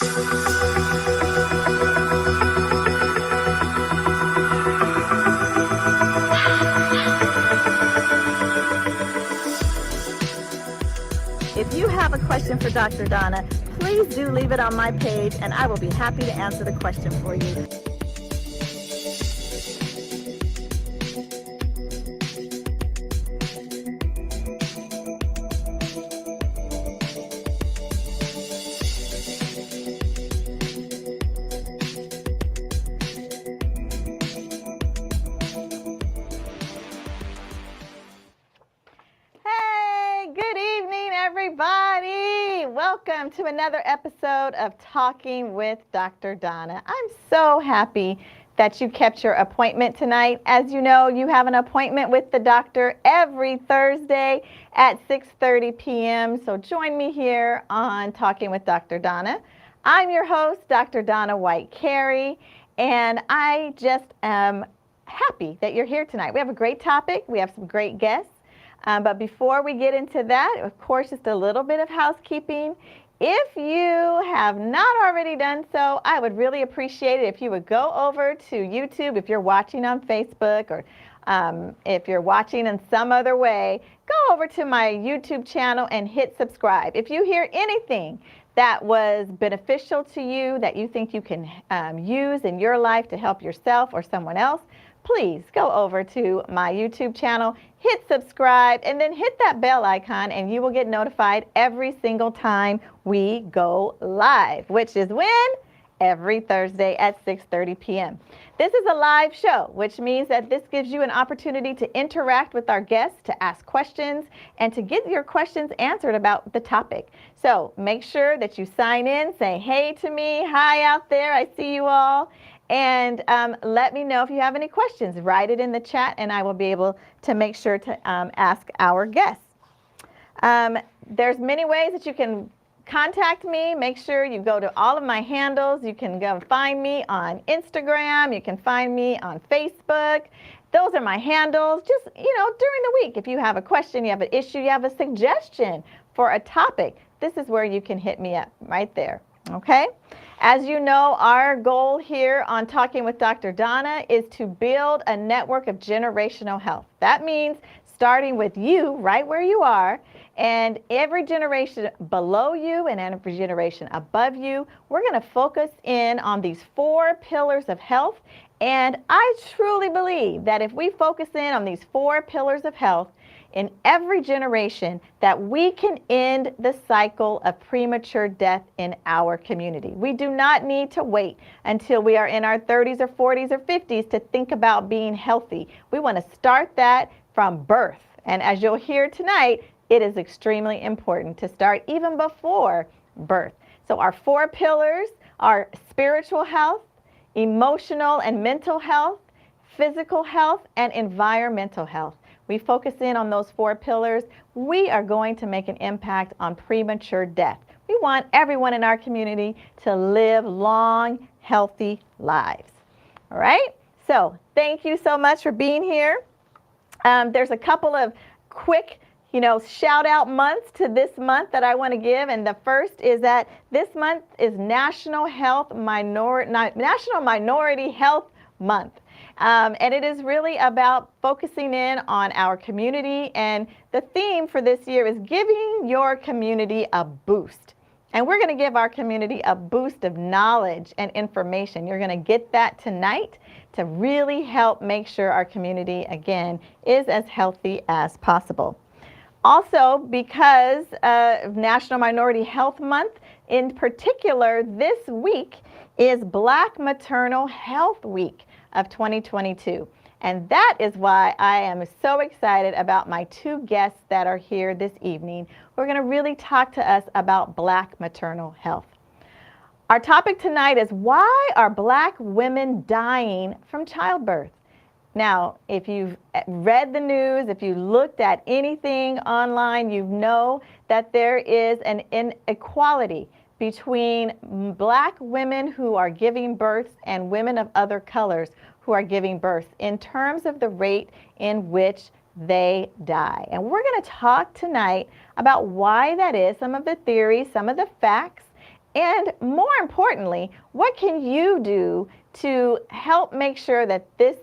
If you have a question for Dr. Donna, please do leave it on my page and I will be happy to answer the question for you. Everybody, welcome to another episode of Talking with Dr. Donna. I'm so happy that you kept your appointment tonight. As you know, you have an appointment with the doctor every Thursday at 6:30 p.m. So join me here on Talking with Dr. Donna. I'm your host, Dr. Donna White Carey, and I just am happy that you're here tonight. We have a great topic. We have some great guests. But before we get into that, of course, just a little bit of housekeeping. If you have not already done so, I would really appreciate it if you would go over to YouTube, if you're watching on Facebook or if you're watching in some other way, go over to my YouTube channel and hit subscribe. If you hear anything that was beneficial to you, that you think you can use in your life to help yourself or someone else, please go over to my YouTube channel, hit subscribe, and then hit that bell icon, and you will get notified every single time we go live, which is when? Every Thursday at 6:30 p.m. This is a live show, which means that this gives you an opportunity to interact with our guests, to ask questions, and to get your questions answered about the topic. So make sure that you sign in, say hey to me, hi out there, I see you all. And let me know if you have any questions. Write it in the chat and I will be able to make sure to ask our guests. There's many ways that you can contact me. Make sure you go to all of my handles. You can go find me on Instagram. You can find me on Facebook. Those are my handles. Just, during the week, if you have a question, you have an issue, you have a suggestion for a topic, this is where you can hit me up right there. Okay? As you know, our goal here on Talking with Dr. Donna is to build a network of generational health. That means starting with you right where you are, and every generation below you and every generation above you, we're going to focus in on these 4 pillars of health. And I truly believe that if we focus in on these 4 pillars of health, in every generation, that we can end the cycle of premature death in our community. We do not need to wait until we are in our 30s or 40s or 50s to think about being healthy. We want to start that from birth. And as you'll hear tonight, it is extremely important to start even before birth. So our 4 pillars are spiritual health, emotional and mental health, physical health, and environmental health. We focus in on those 4 pillars. We are going to make an impact on premature death. We want everyone in our community to live long, healthy lives. All right? So thank you so much for being here. There's a couple of quick, shout out months to this month that I want to give. And the first is that this month is National Minority Health Month. And it is really about focusing in on our community. And the theme for this year is giving your community a boost. And we're going to give our community a boost of knowledge and information. You're going to get that tonight to really help make sure our community, again, is as healthy as possible. Also, because of National Minority Health Month, in particular, this week is Black Maternal Health Week of 2022. And that is why I am so excited about my 2 guests that are here this evening. We're going to really talk to us about Black maternal health. Our topic tonight is, why are Black women dying from childbirth? Now, if you've read the news, if you looked at anything online, you know that there is an inequality between Black women who are giving birth and women of other colors who are giving birth in terms of the rate in which they die. And we're going to talk tonight about why that is, some of the theories, some of the facts, And more importantly, what can you do to help make sure that this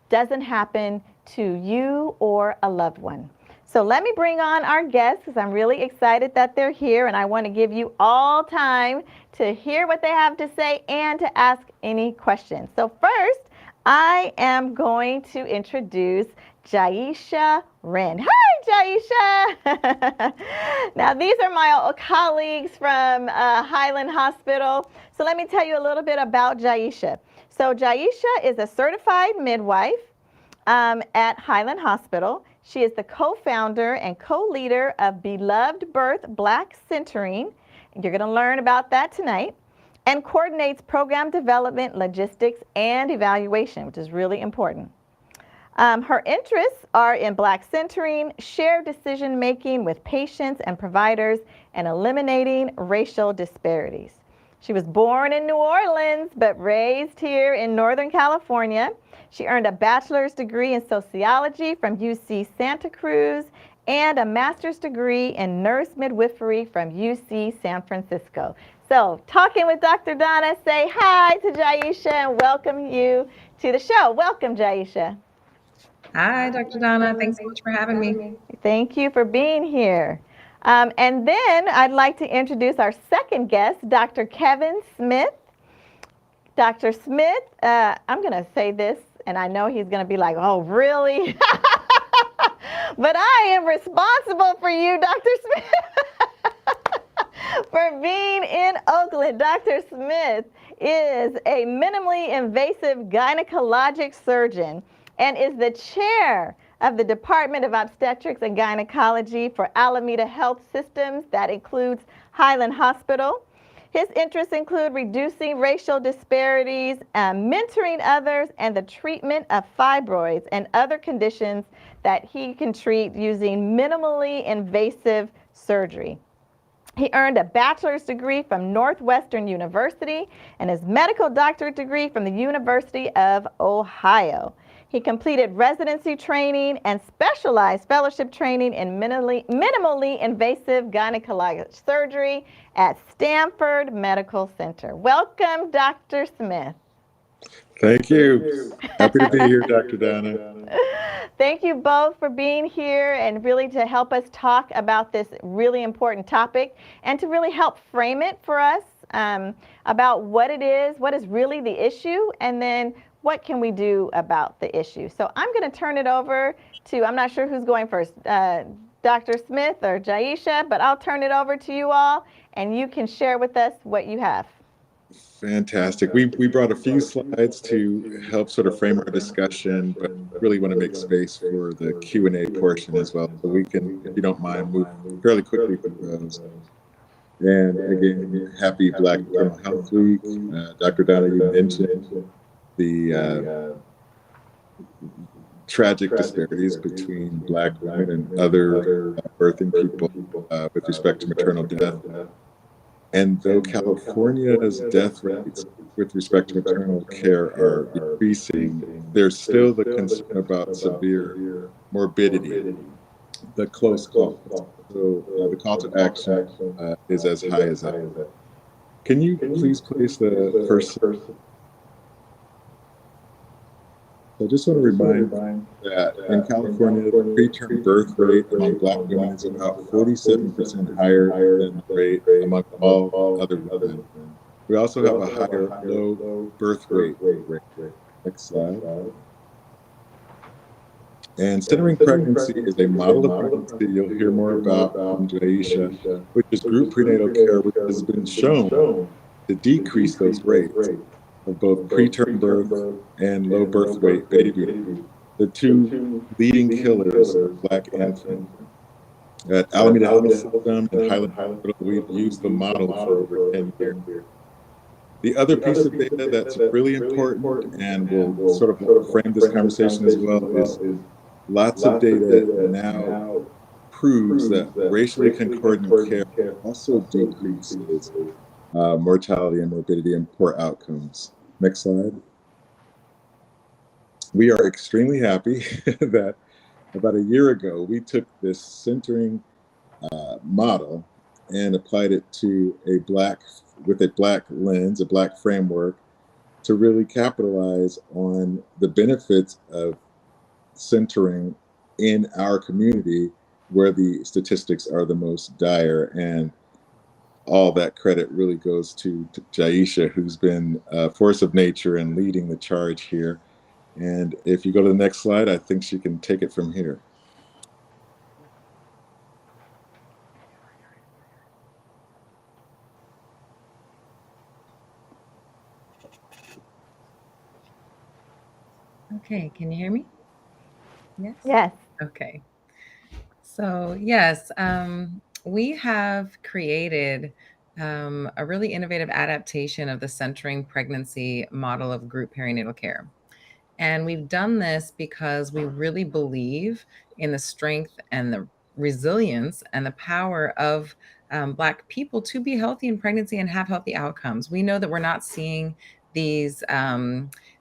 doesn't happen to you or a loved one? So let me bring on our guests because I'm really excited that they're here, and I want to give you all time to hear what they have to say and to ask any questions. So first, I am going to introduce Jyesha Wren. Hi, Jyesha. Now, these are my colleagues from Highland Hospital. So let me tell you a little bit about Jyesha. So Jyesha is a certified midwife at Highland Hospital. She is the co-founder and co-leader of BElovedBirth Black Centering. You're going to learn about that tonight. And coordinates program development, logistics, and evaluation, which is really important. Her interests are in Black centering, shared decision-making with patients and providers, and eliminating racial disparities. She was born in New Orleans, but raised here in Northern California. She earned a bachelor's degree in sociology from UC Santa Cruz and a master's degree in nurse midwifery from UC San Francisco. So, talking with Dr. Donna, say hi to Jyesha and welcome you to the show. Welcome, Jyesha. Hi, Dr. Donna. Thanks so much for having me. Thank you for being here. And then I'd like to introduce our second guest, Dr. Kevin Smith. Dr. Smith, I'm going to say this, and I know he's going to be like, oh, really? But I am responsible for you, Dr. Smith, for being in Oakland. Dr. Smith is a minimally invasive gynecologic surgeon and is the chair of the Department of Obstetrics and Gynecology for Alameda Health Systems. That includes Highland Hospital. His interests include reducing racial disparities, mentoring others, and the treatment of fibroids and other conditions that he can treat using minimally invasive surgery. He earned a bachelor's degree from Northwestern University and his medical doctorate degree from the University of Ohio. He completed residency training and specialized fellowship training in minimally invasive gynecologic surgery at Stanford Medical Center. Welcome, Dr. Smith. Thank you. Happy to be here, Dr. Donna. Thank you both for being here and really to help us talk about this really important topic and to really help frame it for us about what it is, what is really the issue, and then what can we do about the issue. So I'm going to turn it over to, I'm not sure who's going first, Dr. Smith or Jyesha, but I'll turn it over to you all and you can share with us what you have. Fantastic. We brought a few slides to help sort of frame our discussion, but really want to make space for the Q&A portion as well. So we can, if you don't mind, move fairly quickly through those. And again, happy Black Maternal Health Week. Dr. Donna, you mentioned the tragic disparities between Black women and other birthing people with respect to maternal death. And though California's death rates with respect to maternal care are decreasing, there's still the concern about severe morbidity, the close call. So the call to action is as high as that. Can you please place the first? So I just want to remind that in California, the preterm birth rate among Black women is about 47% higher than the rate among all other women. We also have a higher low birth rate. Next slide. And centering pregnancy is a model of pregnancy you'll hear more about from Jyesha, which is group prenatal care, which has been shown to decrease those rates of both preterm birth and low birth weight baby, the two leading killers of Black infants. At Alameda Health System and Highland Hospital, we've used the model for over 10 years. The other piece of data that's really important and will sort of frame this conversation as well is lots of data now proves that racially concordant care also decreases mortality and morbidity and poor outcomes. Next slide. We are extremely happy that about a year ago, we took this centering model and applied it to a Black with a Black lens, a Black framework, to really capitalize on the benefits of centering in our community where the statistics are the most dire. And all that credit really goes to Jyesha, who's been a force of nature and leading the charge here. And if you go to the next slide, I think she can take it from here. Okay, can you hear me? Yes? Yes. Okay. So yes, we have created a really innovative adaptation of the centering pregnancy model of group perinatal care. And we've done this because we really believe in the strength and the resilience and the power of Black people to be healthy in pregnancy and have healthy outcomes. We know that we're not seeing these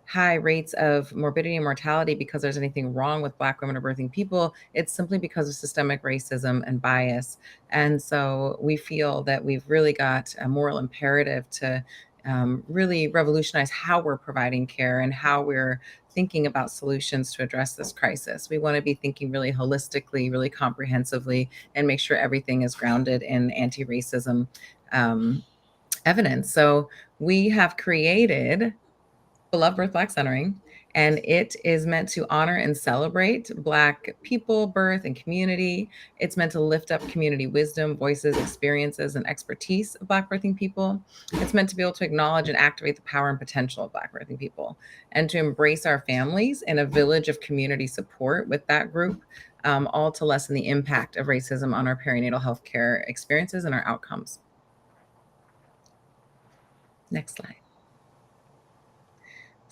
high rates of morbidity and mortality because there's anything wrong with Black women or birthing people. It's simply because of systemic racism and bias. And so we feel that we've really got a moral imperative to really revolutionize how we're providing care and how we're thinking about solutions to address this crisis. We want to be thinking really holistically, really comprehensively, and make sure everything is grounded in anti-racism evidence. So we have created BElovedBirth Black Centering, and it is meant to honor and celebrate Black people, birth, and community. It's meant to lift up community wisdom, voices, experiences, and expertise of Black birthing people. It's meant to be able to acknowledge and activate the power and potential of Black birthing people, and to embrace our families in a village of community support with that group, all to lessen the impact of racism on our perinatal healthcare experiences and our outcomes. Next slide.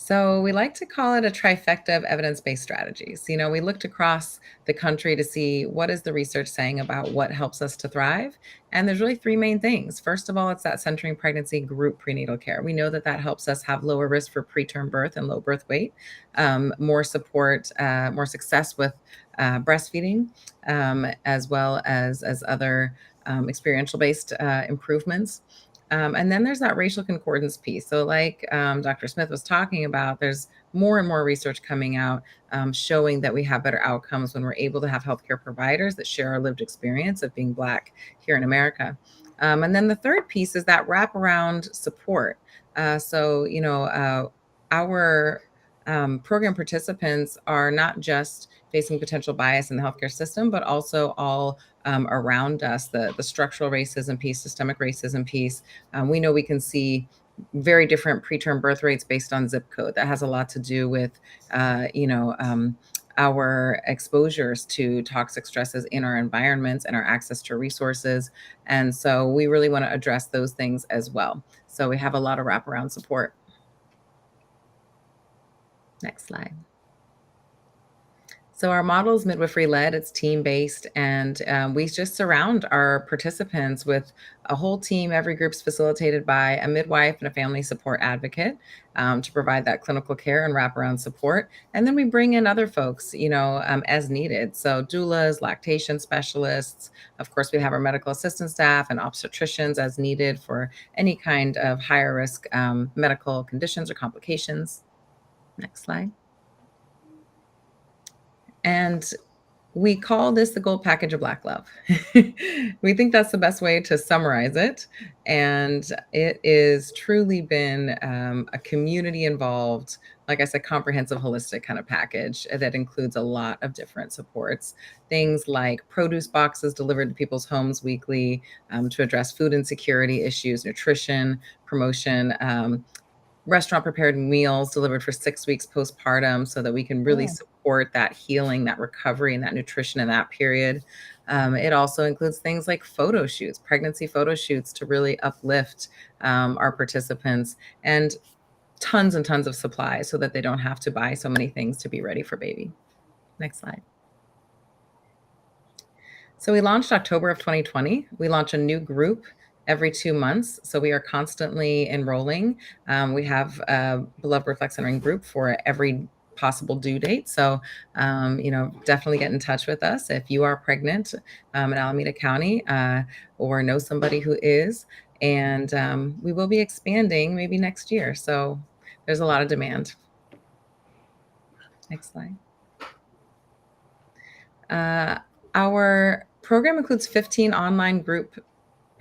So we like to call it a trifecta of evidence-based strategies. You know, we looked across the country to see what is the research saying about what helps us to thrive. And there's really three main things. First of all, it's that centering pregnancy group prenatal care. We know that that helps us have lower risk for preterm birth and low birth weight, more support, more success with breastfeeding, as well as other experiential-based improvements. And then there's that racial concordance piece. So like Dr. Smith was talking about, there's more and more research coming out showing that we have better outcomes when we're able to have healthcare providers that share our lived experience of being Black here in America. And then the third piece is that wraparound support. So, you know, our program participants are not just facing potential bias in the healthcare system, but also all around us, the structural racism piece, systemic racism piece. We know we can see very different preterm birth rates based on zip code. That has a lot to do with, you know, our exposures to toxic stresses in our environments and our access to resources. And so we really want to address those things as well. So we have a lot of wraparound support. Next slide. So our model is midwifery-led, it's team-based, and we just surround our participants with a whole team. Every group's facilitated by a midwife and a family support advocate to provide that clinical care and wraparound support. And then we bring in other folks, you know, as needed. So doulas, lactation specialists, of course, we have our medical assistant staff and obstetricians as needed for any kind of higher risk medical conditions or complications. Next slide. And we call this the gold package of Black love. We think that's the best way to summarize it. And it is truly been a community involved, like I said, comprehensive, holistic kind of package that includes a lot of different supports. Things like produce boxes delivered to people's homes weekly to address food insecurity issues, nutrition, promotion, restaurant prepared meals delivered for 6 weeks postpartum so that we can really support that healing, that recovery, and that nutrition in that period. It also includes things like photo shoots, pregnancy photo shoots to really uplift our participants, and tons of supplies so that they don't have to buy so many things to be ready for baby. Next slide. So we launched October of 2020. We launch a new group every 2 months. So we are constantly enrolling. We have a BElovedBirth Black Centering Group for every possible due date. So, you know, definitely get in touch with us if you are pregnant in Alameda County or know somebody who is. And we will be expanding maybe next year. So there's a lot of demand. Next slide. Our program includes 15 online group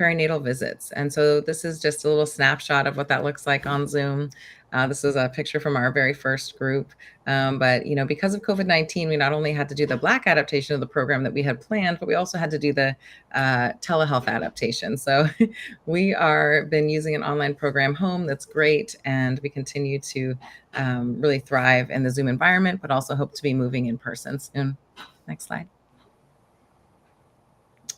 perinatal visits. And so this is just a little snapshot of what that looks like on Zoom. This is a picture from our very first group. But because of COVID-19, we not only had to do the Black adaptation of the program that we had planned, but we also had to do the telehealth adaptation. So we are been using an online program home that's great. And we continue to really thrive in the Zoom environment, but also hope to be moving in person soon. Next slide.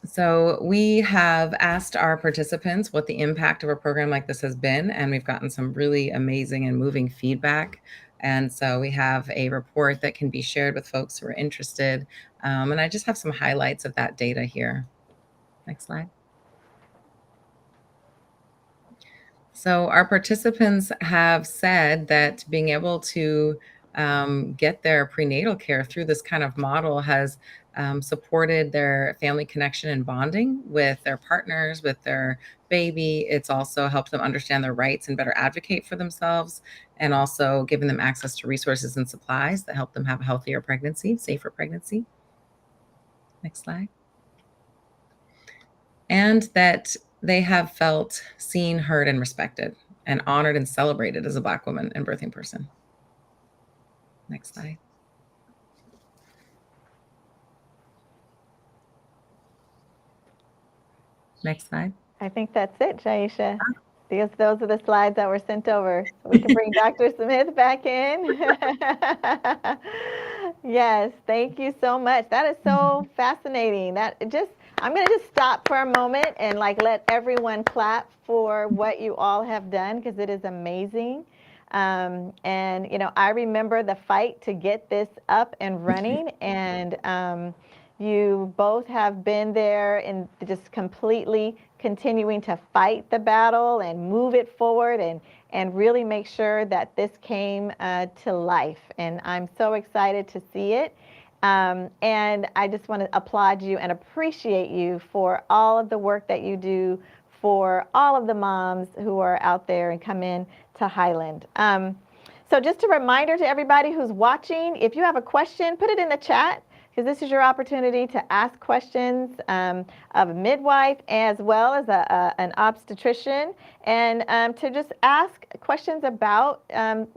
So we have asked our participants what the impact of a program like this has been, and we've gotten some really amazing and moving feedback. And so we have a report that can be shared with folks who are interested. And I just have some highlights of that data here. Next slide. So our participants have said that being able to get their prenatal care through this kind of model has supported their family connection and bonding with their partners, with their baby. It's also helped them understand their rights and better advocate for themselves, and also given them access to resources and supplies that help them have a healthier pregnancy, safer pregnancy. Next slide. And that they have felt seen, heard, and respected, and honored and celebrated as a Black woman and birthing person. Next slide. Next slide. I think that's it, Jyesha. Because those are the slides that were sent over. So we can bring Dr. Smith back in. Yes, thank you so much. That is so fascinating. I'm going to just stop for a moment and let everyone clap for what you all have done, because it is amazing. And I remember the fight to get this up and running, and you both have been there and just completely continuing to fight the battle and move it forward and really make sure that this came to life. And I'm so excited to see it. And I just want to applaud you and appreciate you for all of the work that you do for all of the moms who are out there and come in to Highland. So just a reminder to everybody who's watching, if you have a question, put it in the chat, because this is your opportunity to ask questions of a midwife as well as an obstetrician, and to just ask questions about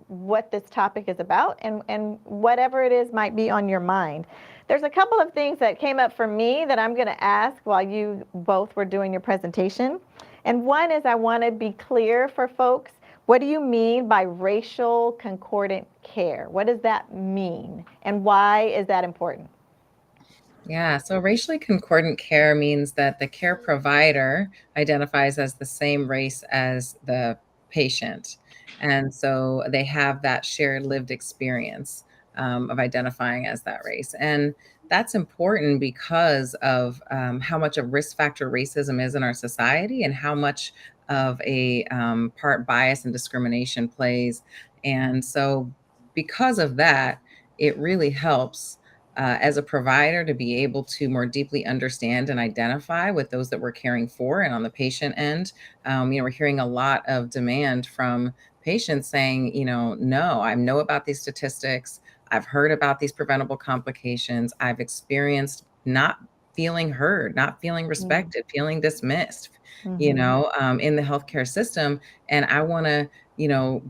what this topic is about and whatever it is might be on your mind. There's a couple of things that came up for me that I'm going to ask while you both were doing your presentation. And one is, I want to be clear for folks, what do you mean by racial concordant care? What does that mean? And why is that important? Yeah, so racially concordant care means that the care provider identifies as the same race as the patient. And so they have that shared lived experience of identifying as that race. And that's important because of how much of risk factor racism is in our society, and how much of a part bias and discrimination plays. And so because of that, it really helps as a provider to be able to more deeply understand and identify with those that we're caring for. And on the patient end, we're hearing a lot of demand from patients saying, no, I know about these statistics. I've heard about these preventable complications. I've experienced not feeling heard, not feeling respected, feeling dismissed, in the healthcare system. And I want to,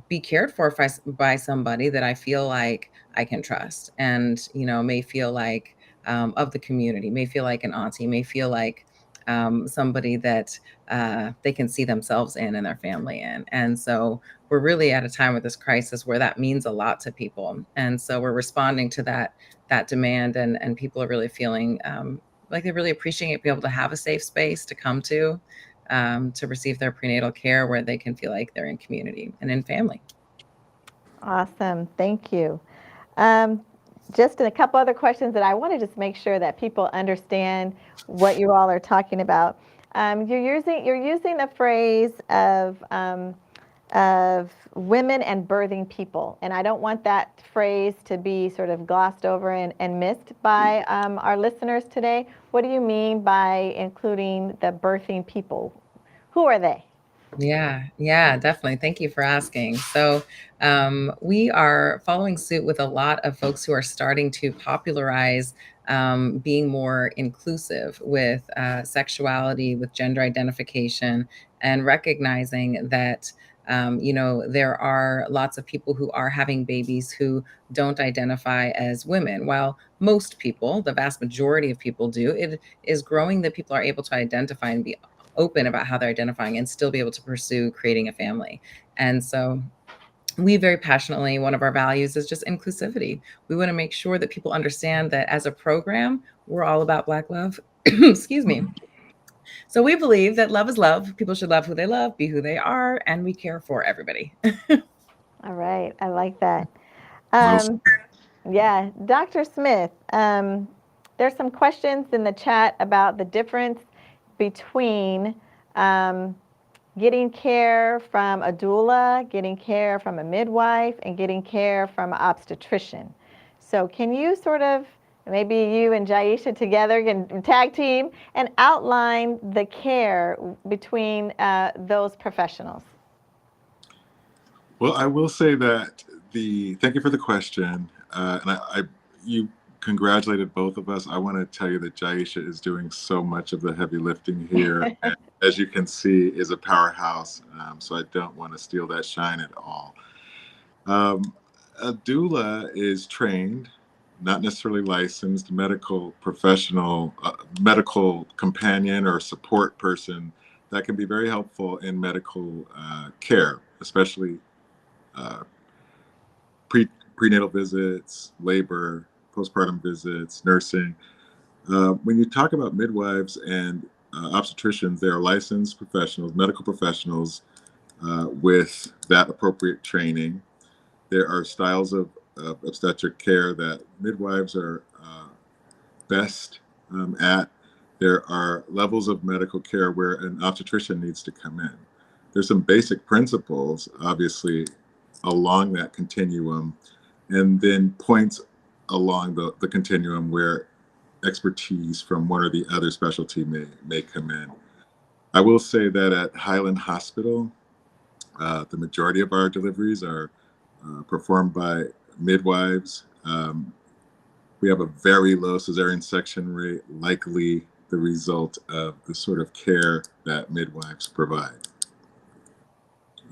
be cared for by somebody that I feel like I can trust, and, may feel like of the community, may feel like an auntie, may feel like somebody that they can see themselves in and their family in. And so we're really at a time with this crisis where that means a lot to people. And so we're responding to that demand, and people are really feeling like they really appreciate being able to have a safe space to come to receive their prenatal care, where they can feel like they're in community and in family. Awesome. Thank you. Just a couple other questions that I want to just make sure that people understand what you all are talking about. You're using the phrase of women and birthing people, and I don't want that phrase to be sort of glossed over and missed by our listeners today. What do you mean by including the birthing people? Who are they? Yeah, definitely. Thank you for asking. So, we are following suit with a lot of folks who are starting to popularize being more inclusive with sexuality, with gender identification, and recognizing that. There are lots of people who are having babies who don't identify as women. While most people, the vast majority of people do, it is growing that people are able to identify and be open about how they're identifying and still be able to pursue creating a family. And so we very passionately, one of our values is just inclusivity. We want to make sure that people understand that as a program, we're all about Black love. Excuse me. So we believe that love is love. People should love who they love, be who they are, and we care for everybody. All right, I like that. Well, Yeah, Dr. Smith, there's some questions in the chat about the difference between getting care from a doula, getting care from a midwife, and getting care from an obstetrician. So can you sort of, maybe you and Jyesha together can tag team and outline the care between those professionals? Well, I will say that thank you for the question. You congratulated both of us. I want to tell you that Jyesha is doing so much of the heavy lifting here. And as you can see, is a powerhouse. So I don't want to steal that shine at all. A doula is trained, not necessarily licensed, medical professional, medical companion or support person that can be very helpful in medical care, especially uh, prenatal visits, labor, postpartum visits, nursing. When you talk about midwives and obstetricians, they are licensed professionals, medical professionals with that appropriate training. There are styles of obstetric care that midwives are best at. There are levels of medical care where an obstetrician needs to come in. There's some basic principles, obviously, along that continuum, and then points along the continuum where expertise from one or the other specialty may come in. I will say that at Highland Hospital, the majority of our deliveries are performed by midwives. We have a very low cesarean section rate, likely the result of the sort of care that midwives provide.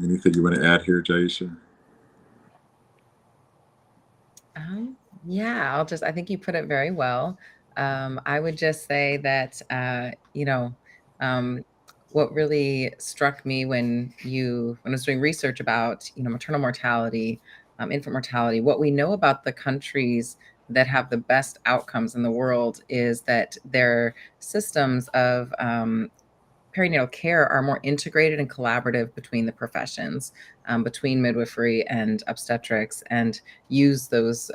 Anything you want to add here, Jyesha? Yeah, I think you put it very well. I would just say that, what really struck me when I was doing research about, maternal mortality, infant mortality, what we know about the countries that have the best outcomes in the world is that their systems of perinatal care are more integrated and collaborative between the professions, between midwifery and obstetrics, and use those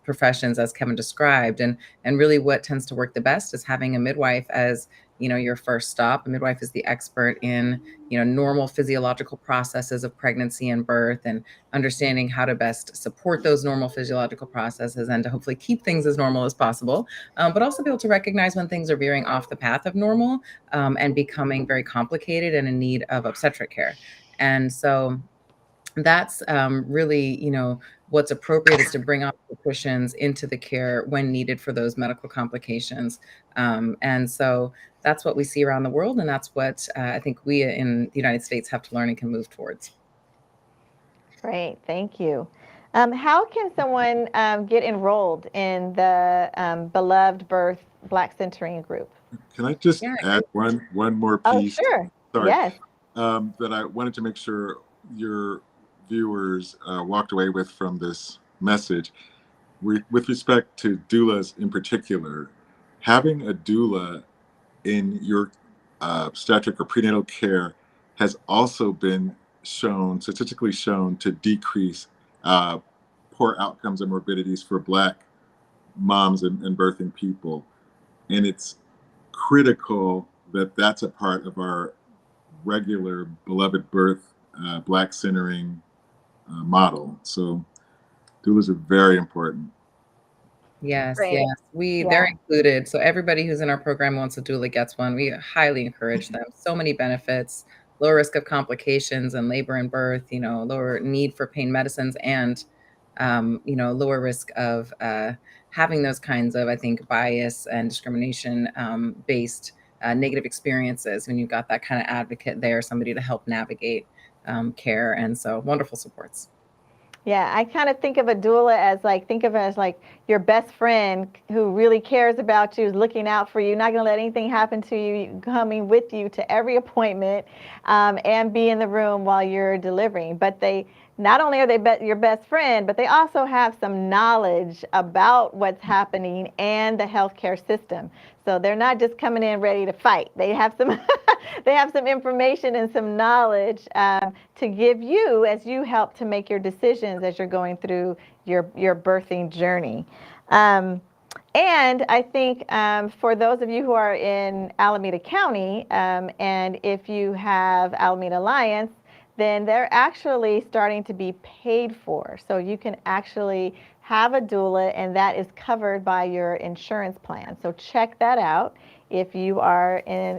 professions as Kevin described. And really, what tends to work the best is having a midwife as your first stop. A midwife is the expert in normal physiological processes of pregnancy and birth, and understanding how to best support those normal physiological processes and to hopefully keep things as normal as possible, but also be able to recognize when things are veering off the path of normal, and becoming very complicated and in need of obstetric care. And so that's really, what's appropriate is to bring obstetricians into the care when needed for those medical complications. And so that's what we see around the world. And that's what I think we in the United States have to learn and can move towards. Great, thank you. How can someone get enrolled in the BElovedBirth Black Centering Group? Can I just add one more piece? Oh, sure. Sorry. Yes. That I wanted to make sure your viewers walked away with from this message. With respect to doulas in particular, having a doula in your obstetric or prenatal care has also been statistically shown, to decrease poor outcomes and morbidities for Black moms and birthing people. And it's critical that that's a part of our regular Beloved Birth Black Centering model. So doulas are very important. Yes, Great. yes. They're included. So everybody who's in our program wants a doula gets one. We highly encourage them. So many benefits, lower risk of complications and labor and birth, lower need for pain medicines, and, lower risk of having those kinds of, I think, bias and discrimination based negative experiences when you've got that kind of advocate there, somebody to help navigate care. And so wonderful supports. Yeah, I kind of think of a doula as like your best friend who really cares about you, is looking out for you, not going to let anything happen to you, coming with you to every appointment, and be in the room while you're delivering. But they not only are they your best friend, but they also have some knowledge about what's happening and the healthcare system. So they're not just coming in ready to fight. They have some they have some information and some knowledge to give you as you help to make your decisions as you're going through your birthing journey. And I think for those of you who are in Alameda County, and if you have Alameda Alliance, then they're actually starting to be paid for. So you can actually have a doula, and that is covered by your insurance plan. So check that out if you are in,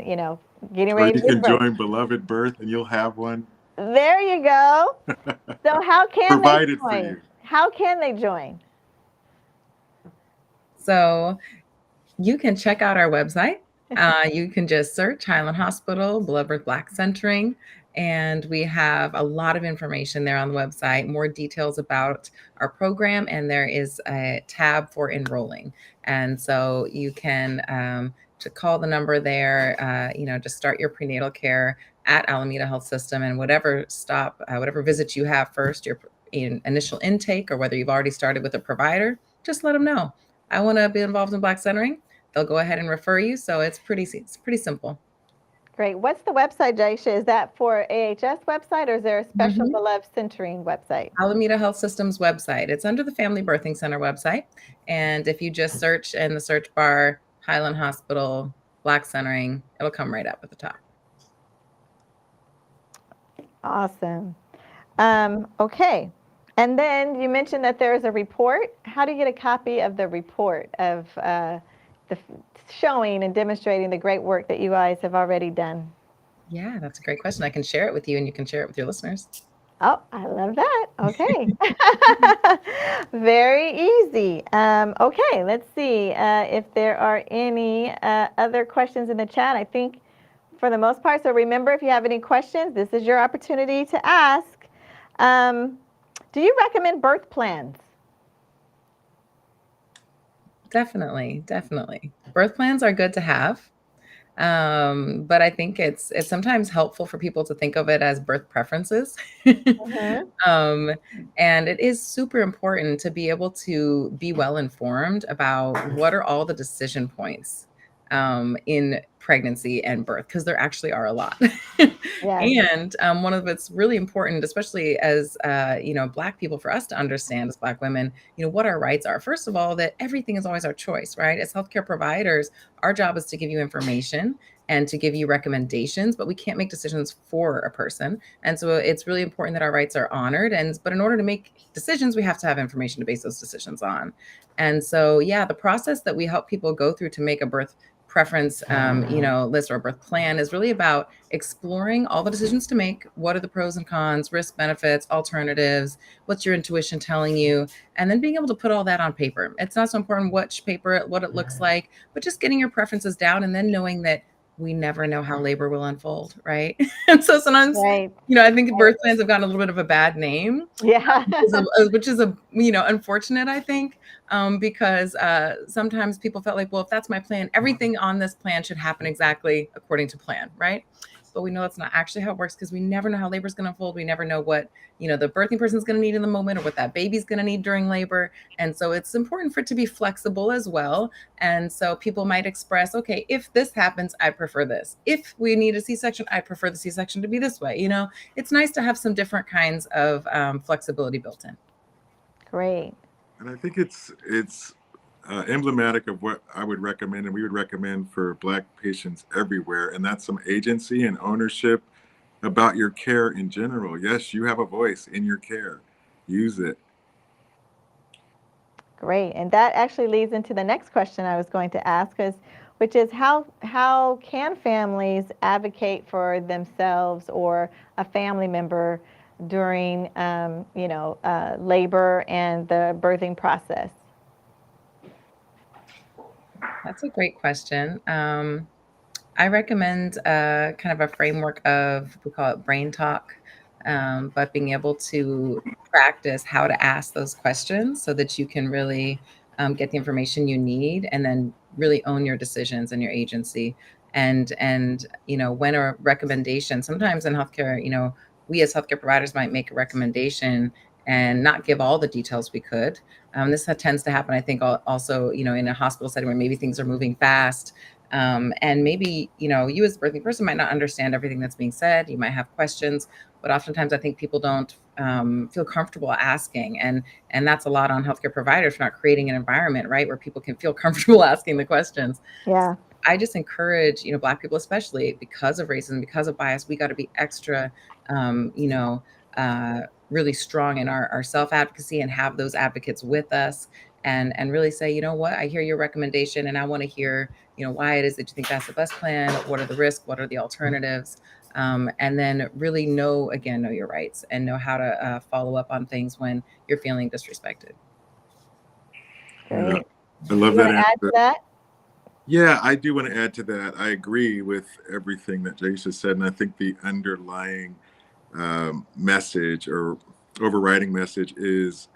getting ready to you can give birth. join Beloved Birth and you'll have one. There you go. So how can Provided they for join? you. How can they join? So you can check out our website. You can just search Highland Hospital, BElovedBirth Black Centering, and we have a lot of information there on the website, more details about our program, and there is a tab for enrolling. And so you can to call the number there, to start your prenatal care at Alameda Health System, and whatever visit you have first, your initial intake, or whether you've already started with a provider, just let them know. I want to be involved in Black Centering. They'll go ahead and refer you. So it's pretty simple. Great. What's the website, Jyesha? Is that for AHS website, or is there a special Beloved Centering website? Alameda Health System's website. It's under the Family Birthing Center website. And if you just search in the search bar, Highland Hospital, Black Centering, it'll come right up at the top. Awesome. Okay. And then you mentioned that there is a report. How do you get a copy of the report of the showing and demonstrating the great work that you guys have already done? Yeah, that's a great question. I can share it with you, and you can share it with your listeners. Oh, I love that. Okay. Very easy. Okay, let's see if there are any other questions in the chat. I think for the most part. So remember, if you have any questions, this is your opportunity to ask. Do you recommend birth plans? Definitely. Birth plans are good to have. But I think it's sometimes helpful for people to think of it as birth preferences. And it is super important to be able to be well informed about what are all the decision points in pregnancy and birth, because there actually are a lot. Yes. And one of it's really important, especially as Black people, for us to understand as Black women, what our rights are. First of all, that everything is always our choice, right? As healthcare providers, our job is to give you information and to give you recommendations, but we can't make decisions for a person. And so it's really important that our rights are honored. But in order to make decisions, we have to have information to base those decisions on. And so, the process that we help people go through to make a birth preference, list or birth plan is really about exploring all the decisions to make. What are the pros and cons, risk, benefits, alternatives? What's your intuition telling you? And then being able to put all that on paper. It's not so important which paper, what it looks like, but just getting your preferences down, and then knowing that we never know how labor will unfold, right? And so sometimes, I think birth plans have gotten a little bit of a bad name, which is unfortunate, I think, because sometimes people felt like, well, if that's my plan, everything on this plan should happen exactly according to plan, right? But we know that's not actually how it works, because we never know how labor is going to unfold. We never know what, the birthing person is going to need in the moment, or what that baby's going to need during labor. And so it's important for it to be flexible as well. And so people might express, okay, if this happens, I prefer this. If we need a C-section, I prefer the C-section to be this way. It's nice to have some different kinds of flexibility built in. Great. And I think it's emblematic of what I would recommend, and we would recommend for Black patients everywhere, and that's some agency and ownership about your care in general. Yes, you have a voice in your care. Use it. Great. And that actually leads into the next question I was going to ask, because which is how can families advocate for themselves or a family member during labor and the birthing process? That's a great question. I recommend kind of a framework of, we call it brain talk, but being able to practice how to ask those questions so that you can really get the information you need and then really own your decisions and your agency. And when a recommendation, sometimes in healthcare, we as healthcare providers might make a recommendation and not give all the details we could. This tends to happen, I think, also, in a hospital setting where maybe things are moving fast. And maybe, you as a birthing person might not understand everything that's being said. You might have questions, but oftentimes I think people don't feel comfortable asking. And that's a lot on healthcare providers for not creating an environment, right, where people can feel comfortable asking the questions. Yeah. I just encourage, Black people, especially because of racism, because of bias, we got to be extra, really strong in our self-advocacy and have those advocates with us and really say, you know what, I hear your recommendation and I want to hear, why it is that you think that's the best plan. What are the risks? What are the alternatives? And then really know your rights and know how to follow up on things when you're feeling disrespected. Great. Yeah, I love You that want to add to that? Yeah, I do want to add to that. I agree with everything that Jyesha said, and I think the underlying message or overriding message is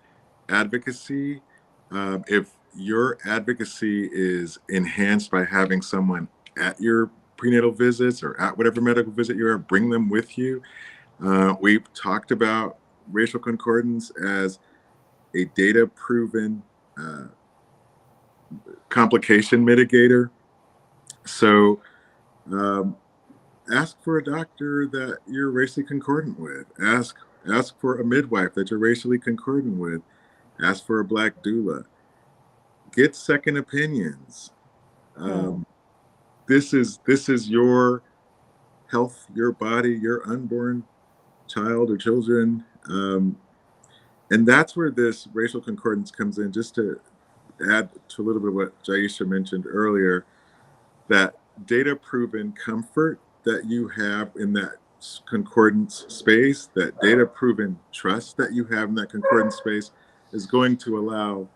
advocacy. If your advocacy is enhanced by having someone at your prenatal visits or at whatever medical visit you are, bring them with you. We've talked about racial concordance as a data-proven complication mitigator. So ask for a doctor that you're racially concordant with. Ask for a midwife that you're racially concordant with. Ask for a Black doula. Get second opinions. This is your health, your body, your unborn child or children, and that's where this racial concordance comes in. Just to add to a little bit of what Jyesha mentioned earlier, that data-proven comfort that you have in that concordance space, that data-proven trust that you have in that concordance space is going to allow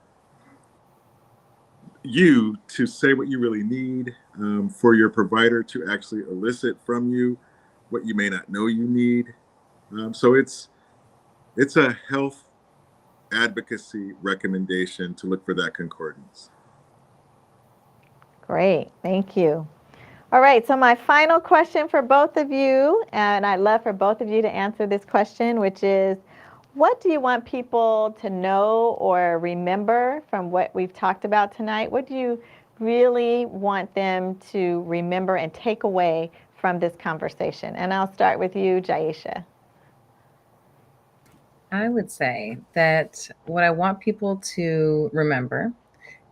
you to say what you really need, for your provider to actually elicit from you what you may not know you need. So it's a health advocacy recommendation to look for that concordance. Great, thank you. All right, so my final question for both of you, and I'd love for both of you to answer this question, which is, what do you want people to know or remember from what we've talked about tonight? What do you really want them to remember and take away from this conversation? And I'll start with you, Jyesha. I would say that what I want people to remember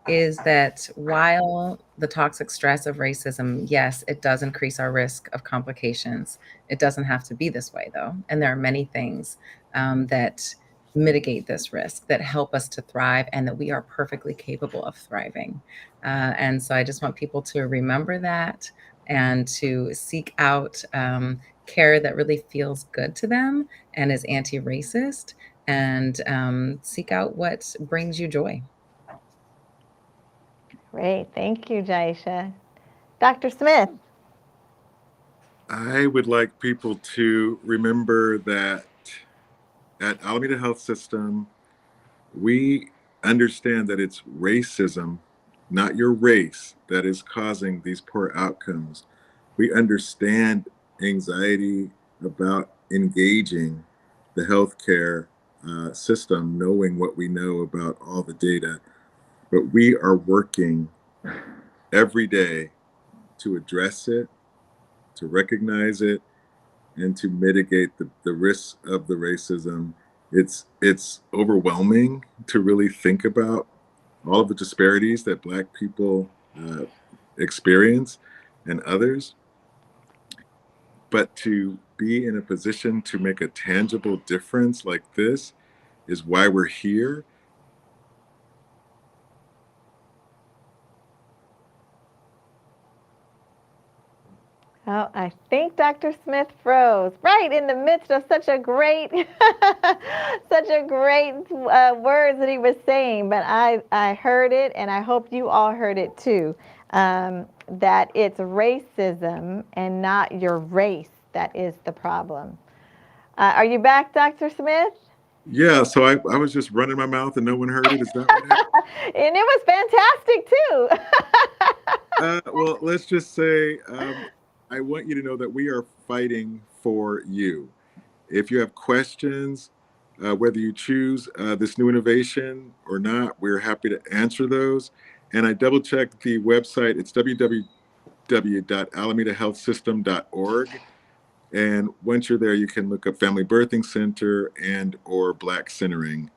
is that while the toxic stress of racism, yes, it does increase our risk of complications. It doesn't have to be this way, though. And there are many things that mitigate this risk, that help us to thrive, and that we are perfectly capable of thriving. And so I just want people to remember that and to seek out care that really feels good to them and is anti-racist, and seek out what brings you joy. Great, thank you, Jyesha. Dr. Smith. I would like people to remember that at Alameda Health System, we understand that it's racism, not your race, that is causing these poor outcomes. We understand anxiety about engaging the healthcare system, knowing what we know about all the data, but we are working every day to address it, to recognize it, and to mitigate the risks of the racism. It's overwhelming to really think about all of the disparities that Black people experience and others. But to be in a position to make a tangible difference like this is why we're here. Oh, I think Dr. Smith froze right in the midst of such a great, words that he was saying. But I heard it, and I hope you all heard it too. That it's racism and not your race that is the problem. Are you back, Dr. Smith? Yeah, so I was just running my mouth and no one heard it. Is that what happened? And it was fantastic too. Well, let's just say I want you to know that we are fighting for you. If you have questions, whether you choose this new innovation or not, we're happy to answer those. And I double checked the website. It's www.alamedahealthsystem.org. And once you're there, you can look up Family Birthing Center and or Black Centering.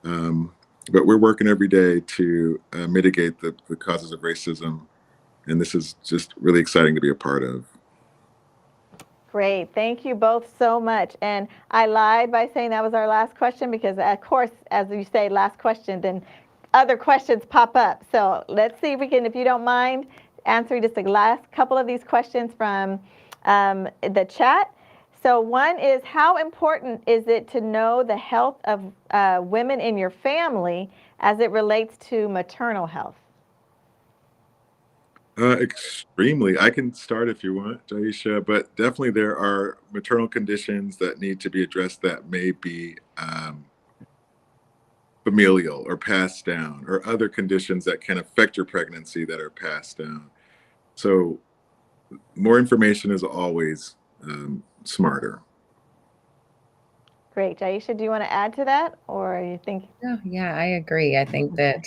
But we're working every day to mitigate the causes of racism. And this is just really exciting to be a part of. Great. Thank you both so much. And I lied by saying that was our last question because, of course, as you say, last question, then other questions pop up. So let's see if we can, if you don't mind, answering just the last couple of these questions from the chat. So one is, how important is it to know the health of women in your family as it relates to maternal health? Extremely. I can start if you want, Jyesha, but definitely there are maternal conditions that need to be addressed that may be familial or passed down, or other conditions that can affect your pregnancy that are passed down. So more information is always smarter. Great. Jyesha, do you want to add to that, or you think? Yeah, I agree. I think that,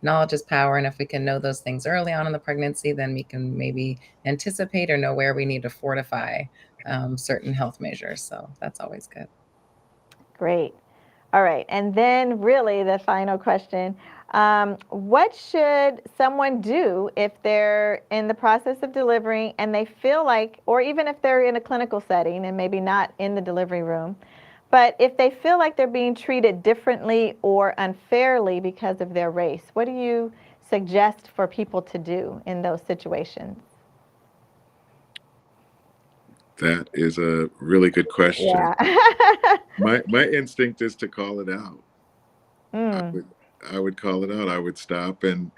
knowledge is power. And if we can know those things early on in the pregnancy, then we can maybe anticipate or know where we need to fortify certain health measures. So that's always good. Great. All right. And then really the final question, what should someone do if they're in the process of delivering and they feel like, or even if they're in a clinical setting and maybe not in the delivery room, but if they feel like they're being treated differently or unfairly because of their race, what do you suggest for people to do in those situations? That is a really good question. Yeah. My instinct is to call it out. Mm. I would call it out. I would stop and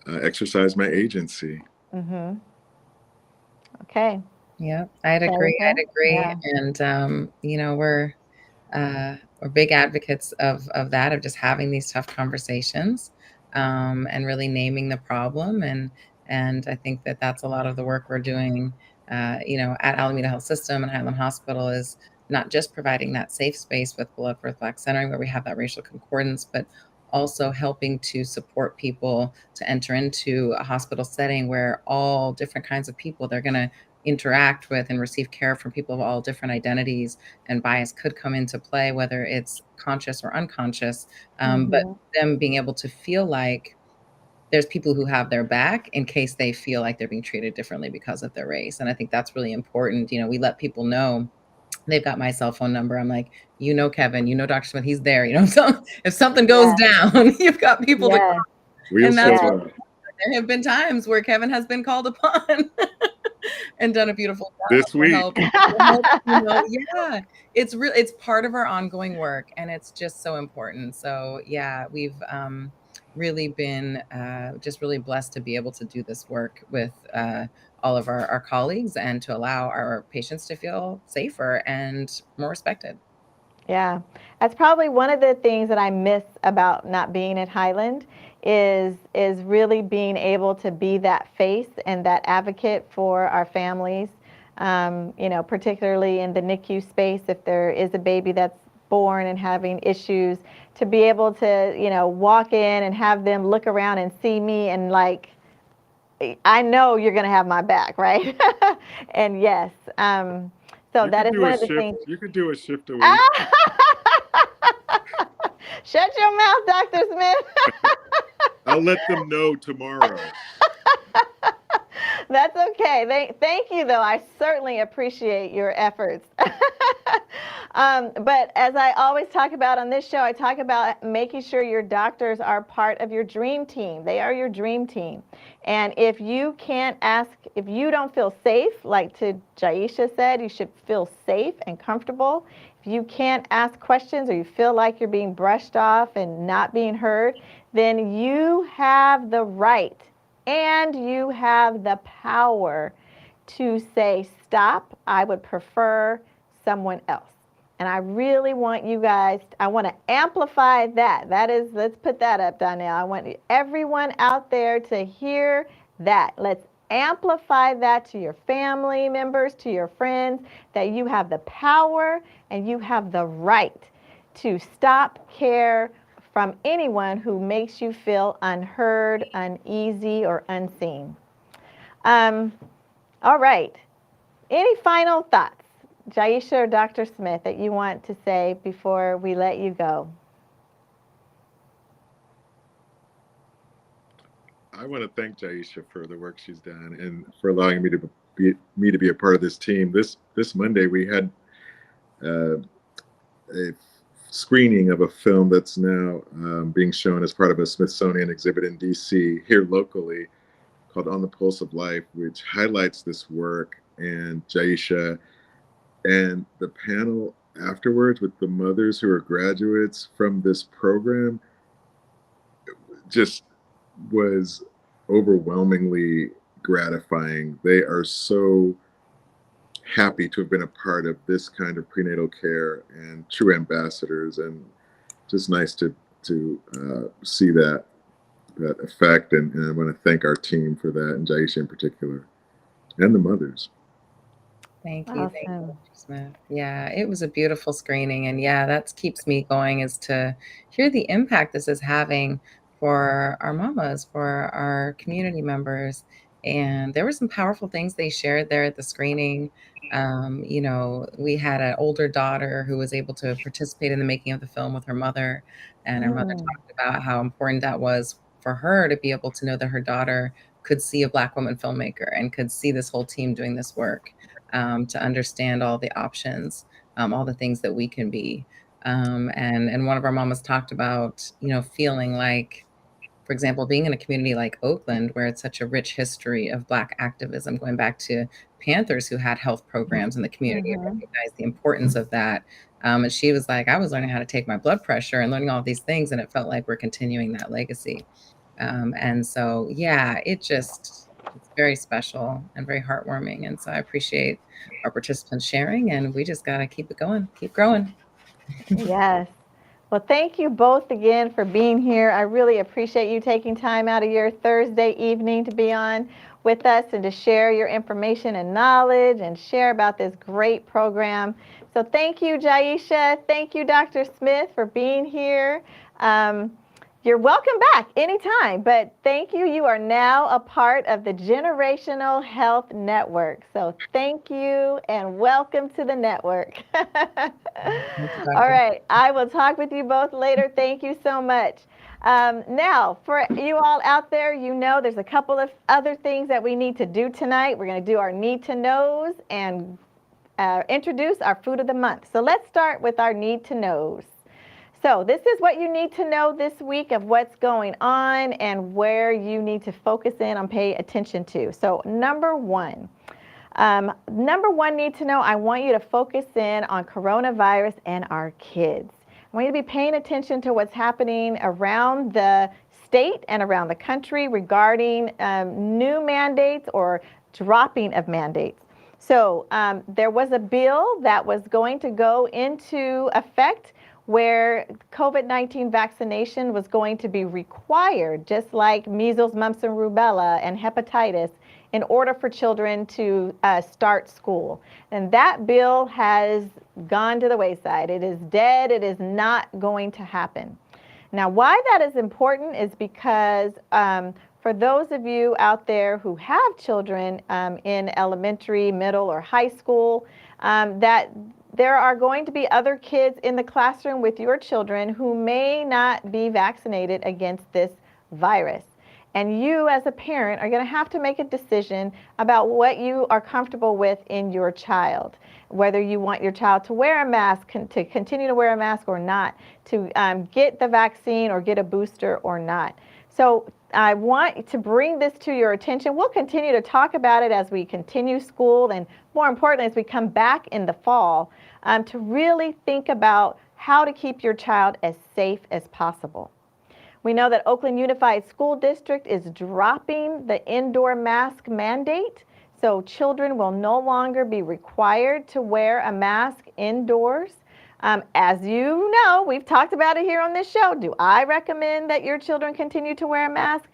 exercise my agency. Mm-hmm. Okay. Yeah, I'd agree. Yeah. And we're big advocates of that, of just having these tough conversations and really naming the problem. And I think that that's a lot of the work we're doing, at Alameda Health System and Highland Hospital, is not just providing that safe space with BElovedBirth Black Centering, where we have that racial concordance, but also helping to support people to enter into a hospital setting where all different kinds of people they're going to interact with and receive care from people of all different identities, and bias could come into play, whether it's conscious or unconscious. But them being able to feel like there's people who have their back in case they feel like they're being treated differently because of their race. And I think that's really important. We let people know. They've got my cell phone number. I'm like, Kevin, Dr. Smith, he's there. If something goes down, you've got people to call. And that's there have been times where Kevin has been called upon and done a beautiful job this week. Yeah, it's part of our ongoing work, and it's just so important. So yeah, we've really been just really blessed to be able to do this work with all of our colleagues, and to allow our patients to feel safer and more respected. Yeah, that's probably one of the things that I miss about not being at Highland is really being able to be that face and that advocate for our families, particularly in the NICU space. If there is a baby that's born and having issues, to be able to, walk in and have them look around and see me and like, I know you're going to have my back, right? And yes, so that is one of the things. You could do a shift a week. Shut your mouth, Dr. Smith. I'll let them know tomorrow. That's okay. Thank you, though. I certainly appreciate your efforts. But as I always talk about on this show, I talk about making sure your doctors are part of your dream team. They are your dream team. And if you can't ask, if you don't feel safe, like to Jyesha said, you should feel safe and comfortable. If you can't ask questions or you feel like you're being brushed off and not being heard, then you have the right and you have the power to say, stop, I would prefer someone else. And I really want you guys, I want to amplify that. That is, let's put that up, Donnell. I want everyone out there to hear that. Let's amplify that to your family members, to your friends, that you have the power and you have the right to stop care from anyone who makes you feel unheard, uneasy, or unseen. All right. Any final thoughts, Jyesha or Dr. Smith, that you want to say before we let you go? I want to thank Jyesha for the work she's done and for allowing me to be a part of this team. This Monday we had a screening of a film that's now being shown as part of a Smithsonian exhibit in DC here locally, called On the Pulse of Life, which highlights this work. And Jyesha and the panel afterwards with the mothers who are graduates from this program just was overwhelmingly gratifying. They are so happy to have been a part of this kind of prenatal care and true ambassadors, and just nice to see that effect. And I want to thank our team for that, and Jyesha in particular, and the mothers. Thank you. Awesome. Thank you, Dr. Smith. Yeah, it was a beautiful screening. And yeah, that keeps me going, is to hear the impact this is having for our mamas, for our community members. And there were some powerful things they shared there at the screening. You know, we had an older daughter who was able to participate in the making of the film with her mother. And her mother talked about how important that was for her to be able to know that her daughter could see a Black woman filmmaker and could see this whole team doing this work. To understand all the options, all the things that we can be. And one of our mamas talked about, you know, feeling like, for example, being in a community like Oakland, where it's such a rich history of Black activism, going back to Panthers who had health programs in the community and recognized the importance of that. And she was like, I was learning how to take my blood pressure and learning all these things, and it felt like we're continuing that legacy. And so, yeah, it's very special and very heartwarming. And so I appreciate our participants sharing, and we just got to keep it going, keep growing. Yes. Well, thank you both again for being here. I really appreciate you taking time out of your Thursday evening to be on with us and to share your information and knowledge and share about this great program. So thank you, Jyesha. Thank you, Dr. Smith, for being here. You're welcome back anytime, but thank you. You are now a part of the Generational Health Network. So thank you and welcome to the network. All right. I will talk with you both later. Thank you so much. Now, for you all out there, you know there's a couple of other things that we need to do tonight. We're going to do our Need to Knows and introduce our Food of the Month. So let's start with our Need to Knows. So this is what you need to know this week of what's going on and where you need to focus in on, pay attention to. So number one need to know, I want you to focus in on coronavirus and our kids. I want you to be paying attention to what's happening around the state and around the country regarding new mandates or dropping of mandates. So there was a bill that was going to go into effect where COVID-19 vaccination was going to be required, just like measles, mumps, and rubella and hepatitis, in order for children to start school. And that bill has gone to the wayside. It is dead. It is not going to happen. Now, why that is important is because for those of you out there who have children in elementary, middle, or high school, that there are going to be other kids in the classroom with your children who may not be vaccinated against this virus. And you as a parent are going to have to make a decision about what you are comfortable with in your child, whether you want your child to wear a mask, to continue to wear a mask or not, to get the vaccine or get a booster or not. So I want to bring this to your attention. We'll continue to talk about it as we continue school, and more importantly, as we come back in the fall, to really think about how to keep your child as safe as possible. We know that Oakland Unified School District is dropping the indoor mask mandate, so children will no longer be required to wear a mask indoors. As you know, we've talked about it here on this show. Do I recommend that your children continue to wear a mask?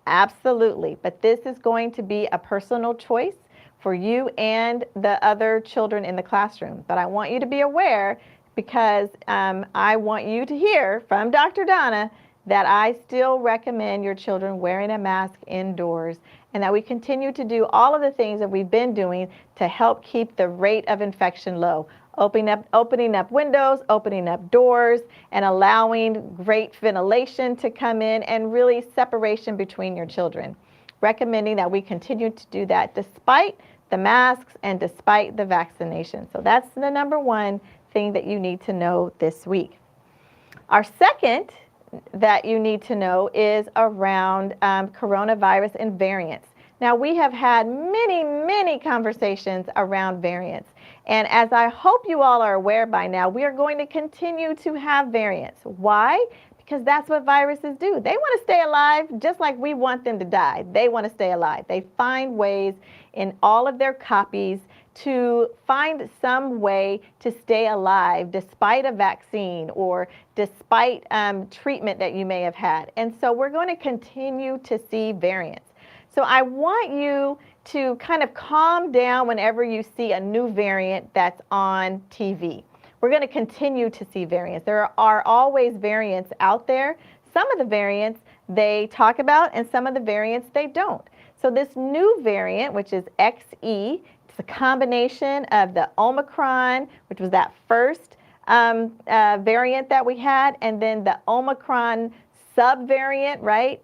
Absolutely, but this is going to be a personal choice for you and the other children in the classroom. But I want you to be aware, because I want you to hear from Dr. Donna that I still recommend your children wearing a mask indoors, and that we continue to do all of the things that we've been doing to help keep the rate of infection low. Opening up windows, opening up doors, and allowing great ventilation to come in, and really separation between your children. Recommending that we continue to do that despite the masks and despite the vaccination. So that's the number one thing that you need to know this week. Our second that you need to know is around coronavirus and variants. Now, we have had many conversations around variants. And as I hope you all are aware by now, we are going to continue to have variants. Why? Because that's what viruses do. They want to stay alive just like we want them to die. They want to stay alive. They find ways in all of their copies to find some way to stay alive despite a vaccine or despite treatment that you may have had. And so we're going to continue to see variants. So I want you to kind of calm down whenever you see a new variant that's on TV. We're going to continue to see variants. There are always variants out there. Some of the variants they talk about, and some of the variants they don't. So this new variant, which is XE, it's a combination of the Omicron, which was that first variant that we had, and then the Omicron subvariant, right,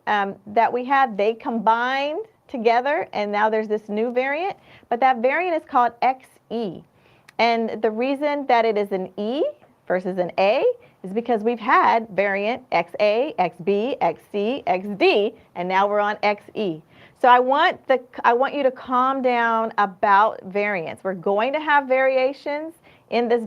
that we had. They combined together, and now there's this new variant. But that variant is called XE. And the reason that it is an E versus an A is because we've had variant XA, XB, XC, XD, and now we're on XE. So I want you to calm down about variants. We're going to have variations in this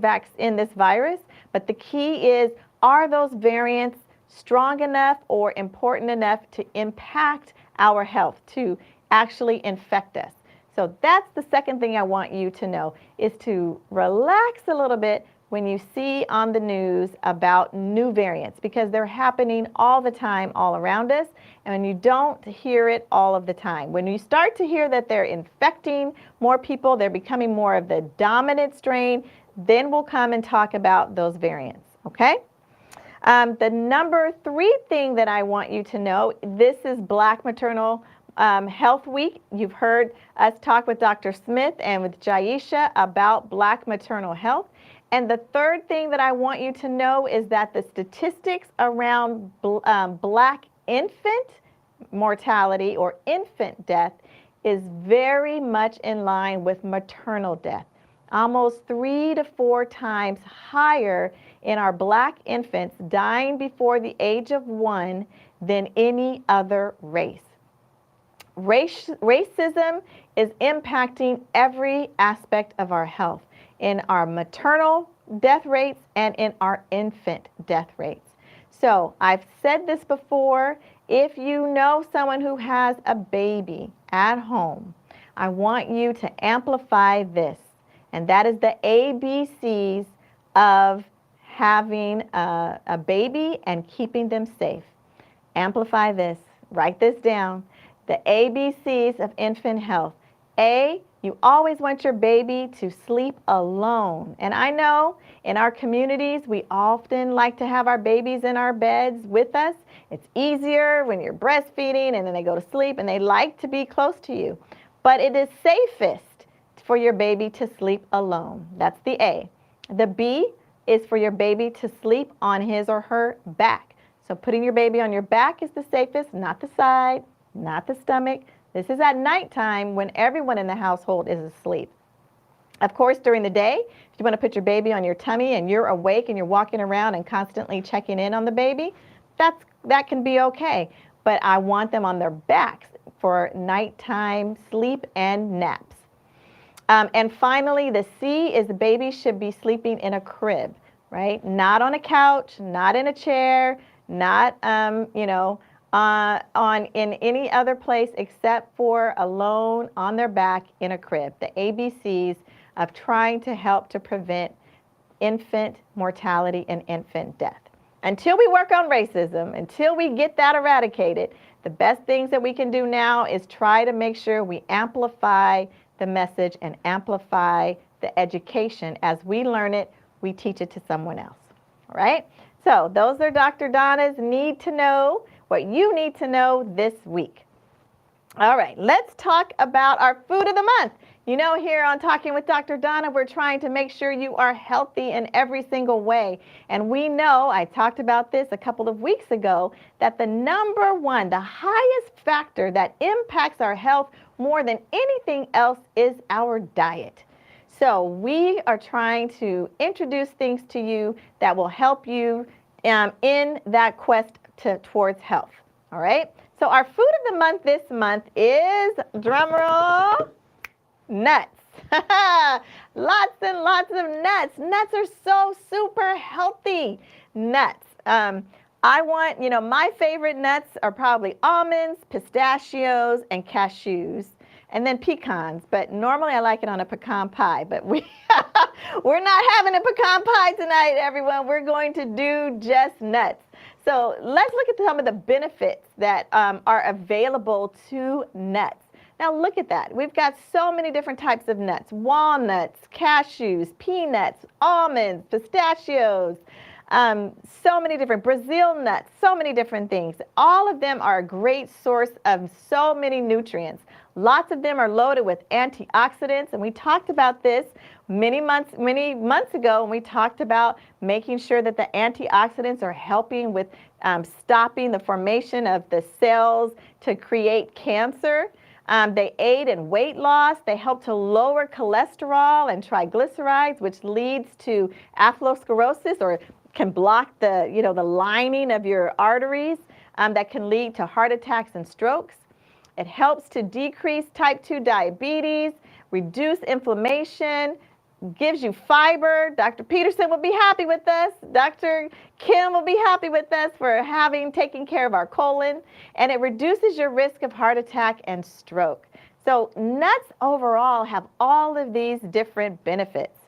virus, but the key is, are those variants strong enough or important enough to impact our health, to actually infect us? So that's the second thing I want you to know, is to relax a little bit when you see on the news about new variants, because they're happening all the time all around us, and you don't hear it all of the time. When you start to hear that they're infecting more people, they're becoming more of the dominant strain, then we'll come and talk about those variants, okay? The number 3 thing that I want you to know, this is Black Maternal Health Week. You've heard us talk with Dr. Smith and with Jyesha about Black maternal health. And the third thing that I want you to know is that the statistics around Black infant mortality or infant death is very much in line with maternal death. Almost 3 to 4 times higher in our Black infants dying before the age of 1 than any other race. Racism is impacting every aspect of our health, in our maternal death rates and in our infant death rates. So I've said this before, if you know someone who has a baby at home, I want you to amplify this, and that is the ABCs of having a baby and keeping them safe. Amplify this, write this down. The ABCs of infant health. A, you always want your baby to sleep alone. And I know in our communities, we often like to have our babies in our beds with us. It's easier when you're breastfeeding and then they go to sleep and they like to be close to you. But it is safest for your baby to sleep alone. That's the A. The B is for your baby to sleep on his or her back. So putting your baby on your back is the safest, not the side. not the stomach. This is at nighttime when everyone in the household is asleep. Of course, during the day, if you want to put your baby on your tummy and you're awake and you're walking around and constantly checking in on the baby, that can be okay. But I want them on their backs for nighttime sleep and naps. And finally, the C is the baby should be sleeping in a crib, right? Not on a couch, not in a chair, not, in any other place except for alone on their back in a crib. The ABCs of trying to help to prevent infant mortality and infant death. Until we work on racism, until we get that eradicated, the best things that we can do now is try to make sure we amplify the message and amplify the education. As we learn it, we teach it to someone else. All right? So those are Dr. Donna's need to know, what you need to know this week. All right, let's talk about our food of the month. You know, here on Talking with Dr. Donna, we're trying to make sure you are healthy in every single way. And we know, I talked about this a couple of weeks ago, that the number one, the highest factor that impacts our health more than anything else is our diet. So we are trying to introduce things to you that will help you in that quest towards health. All right? So our food of the month this month is, drumroll, nuts. Lots and lots of nuts. Nuts are so super healthy. Nuts. I want, my favorite nuts are probably almonds, pistachios, and cashews, and then pecans. But normally I like it on a pecan pie. But we're not having a pecan pie tonight, everyone. We're going to do just nuts. So let's look at some of the benefits that are available to nuts. Now look at that. We've got so many different types of nuts: walnuts, cashews, peanuts, almonds, pistachios, so many different Brazil nuts, so many different things. All of them are a great source of so many nutrients. Lots of them are loaded with antioxidants, and we talked about this many months ago when we talked about making sure that the antioxidants are helping with stopping the formation of the cells to create cancer. They aid in weight loss. They help to lower cholesterol and triglycerides, which leads to atherosclerosis, or can block the, the lining of your arteries, that can lead to heart attacks and strokes. It helps to decrease type 2 diabetes, reduce inflammation, gives you fiber. Dr. Peterson will be happy with us. Dr. Kim will be happy with us for taking care of our colon. And it reduces your risk of heart attack and stroke. So nuts overall have all of these different benefits.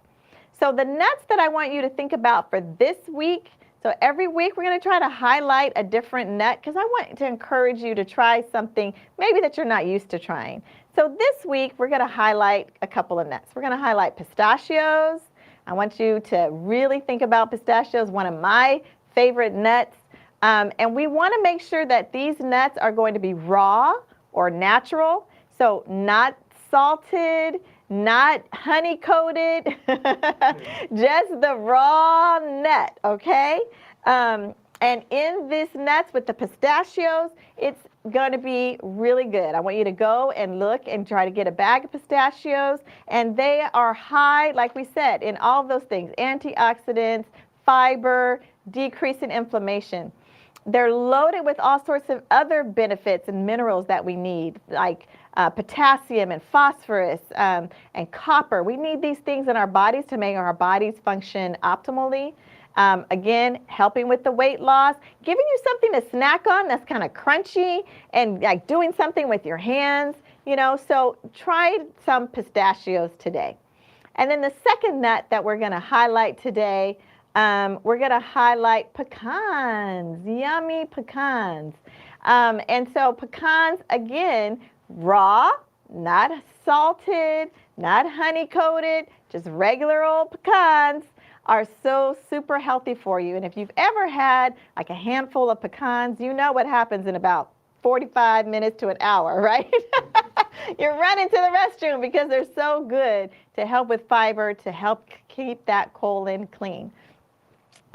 So the nuts that I want you to think about for this week, so every week we're going to try to highlight a different nut, because I want to encourage you to try something maybe that you're not used to trying. So this week we're going to highlight a couple of nuts. We're going to highlight pistachios. I want you to really think about pistachios, one of my favorite nuts. And we want to make sure that these nuts are going to be raw or natural, so not salted, not honey-coated, just the raw nut, okay? And in this nuts with the pistachios, it's going to be really good. I want you to go and look and try to get a bag of pistachios, and they are high, like we said, in all of those things: antioxidants, fiber, decrease in inflammation. They're loaded with all sorts of other benefits and minerals that we need, like potassium and phosphorus and copper. We need these things in our bodies to make our bodies function optimally. Again, helping with the weight loss, giving you something to snack on that's kind of crunchy, and like doing something with your hands, so try some pistachios today. And then the second nut that we're going to highlight today, we're going to highlight pecans, yummy pecans. And so pecans, again, raw, not salted, not honey-coated, just regular old pecans, are so super healthy for you. And if you've ever had like a handful of pecans, you know what happens in about 45 minutes to an hour, right? You're running to the restroom because they're so good to help with fiber, to help keep that colon clean.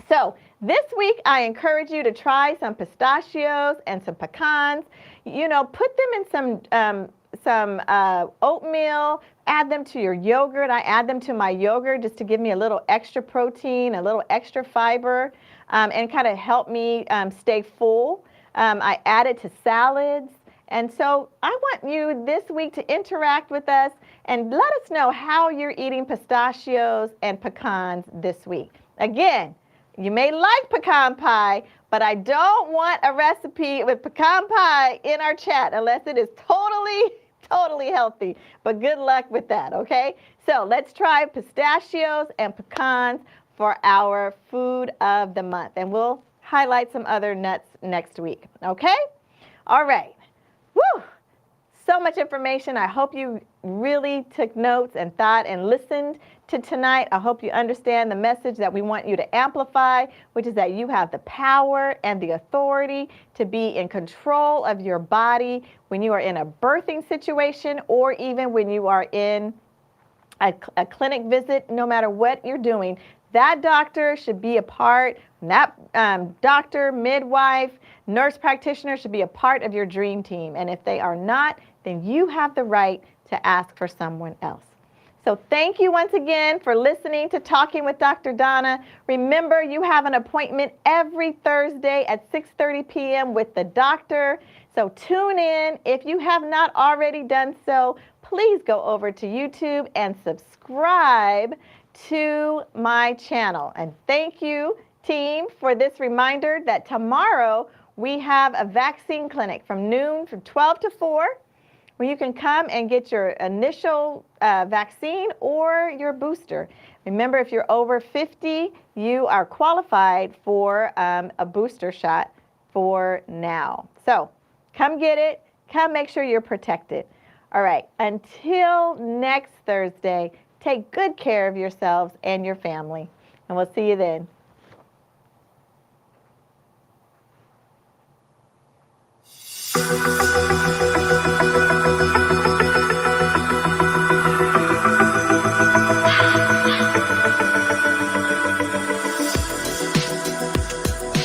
So This week, I encourage you to try some pistachios and some pecans. You know, put them in some oatmeal, add them to your yogurt. I add them to my yogurt just to give me a little extra protein, a little extra fiber, and kind of help me stay full. I add it to salads. And so I want you this week to interact with us and let us know how you're eating pistachios and pecans this week. Again, you may like pecan pie, but I don't want a recipe with pecan pie in our chat unless it is totally healthy. But good luck with that, okay? So let's try pistachios and pecans for our food of the month. And we'll highlight some other nuts next week, okay? All right. Woo! So much information. I hope you really took notes and thought and listened to tonight. I hope you understand the message that we want you to amplify, which is that you have the power and the authority to be in control of your body when you are in a birthing situation or even when you are in a clinic visit. No matter what you're doing, that doctor should be a part, that doctor, midwife, nurse practitioner should be a part of your dream team. And if they are not, then you have the right to ask for someone else. So thank you once again for listening to Talking with Dr. Donna. Remember, you have an appointment every Thursday at 6:30 p.m. with the doctor. So tune in. If you have not already done so, please go over to YouTube and subscribe to my channel. And thank you, team, for this reminder that tomorrow we have a vaccine clinic from noon from 12 to 4 where you can come and get your initial vaccine or your booster. Remember, if you're over 50, you are qualified for a booster shot for now. So come get it. Come make sure you're protected. All right, until next Thursday, take good care of yourselves and your family, and we'll see you then.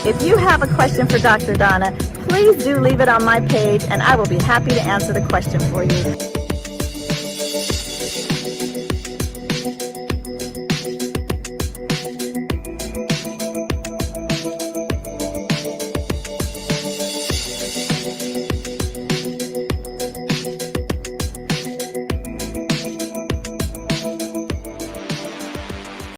If you have a question for Dr. Donna, please do leave it on my page and I will be happy to answer the question for you.